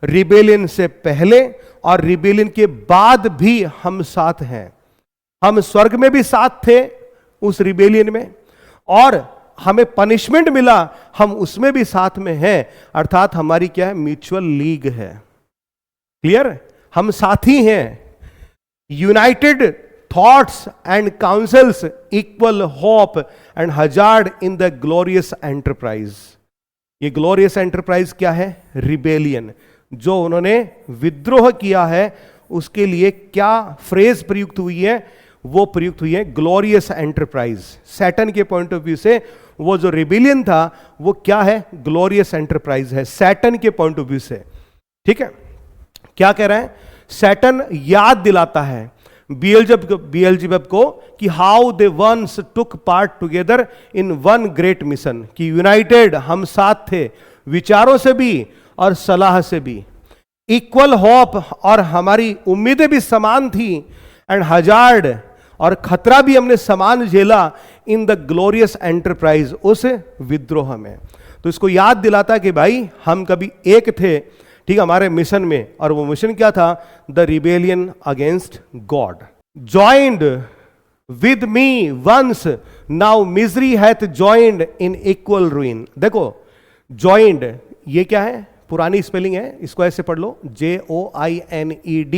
Rebellion से पहले और रिबेलियन के बाद भी हम साथ हैं। हम स्वर्ग में भी साथ थे उस रिबेलियन में, और हमें पनिशमेंट मिला, हम उसमें भी साथ में हैं। अर्थात हमारी क्या है? म्यूचुअल लीग है। क्लियर? हम साथी हैं। United thoughts and councils, equal hope and hazard in the glorious enterprise. ये ग्लोरियस एंटरप्राइज क्या है? रिबेलियन। जो उन्होंने विद्रोह किया है उसके लिए क्या फ्रेज प्रयुक्त हुई है? वो प्रयुक्त हुई है ग्लोरियस एंटरप्राइज। सैटन के पॉइंट ऑफ व्यू से वो जो रिबेलियन था वो क्या है? ग्लोरियस एंटरप्राइज है सैटन के पॉइंट ऑफ व्यू से। ठीक है? क्या कह रहे हैं? सैटन याद दिलाता है बिएल्ज़ेबब को कि how they once took part together in one great mission, कि यूनाइटेड हम साथ थे, विचारों से भी और सलाह से भी, इक्वल होप और हमारी उम्मीदें भी समान थी, एंड हजार्ड और खतरा भी हमने समान झेला इन द ग्लोरियस एंटरप्राइज, उस विद्रोह में। तो इसको याद दिलाता कि भाई हम कभी एक थे, ठीक, हमारे मिशन में। और वो मिशन क्या था? The rebellion against God. Joined with me once, now misery hath joined in equal ruin. देखो ज्वाइंड, ये क्या है? पुरानी स्पेलिंग है, इसको ऐसे पढ़ लो, JOINED।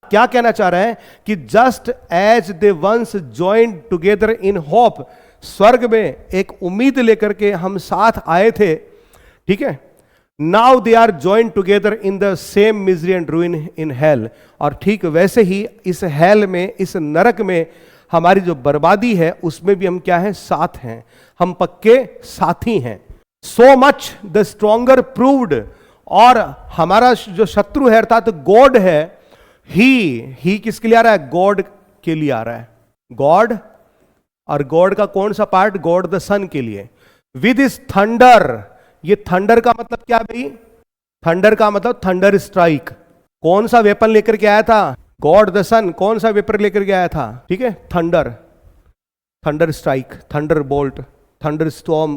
क्या कहना चाह रहा है? कि just as they once joined together in hope, स्वर्ग में एक उम्मीद लेकर के हम साथ आए थे, ठीक है, now they are joined together in the same misery and ruin in hell. और ठीक वैसे ही इस हेल में, इस नरक में हमारी जो बर्बादी है उसमें भी हम क्या है? साथ हैं, हम पक्के साथी हैं। So much the stronger proved, और हमारा जो शत्रु है अर्थात गॉड है, ही किसके लिए आ रहा है? गॉड के लिए आ रहा है। गॉड, और गॉड का कौन सा पार्ट? गॉड द सन के लिए। विद इस थंडर, ये थंडर का मतलब क्या भाई? थंडर का मतलब थंडर स्ट्राइक। कौन सा वेपन लेकर के आया था? गॉड द सन कौन सा वेपन लेकर के आया था? ठीक है, thunder, thunder strike, thunder bolt, thunder storm,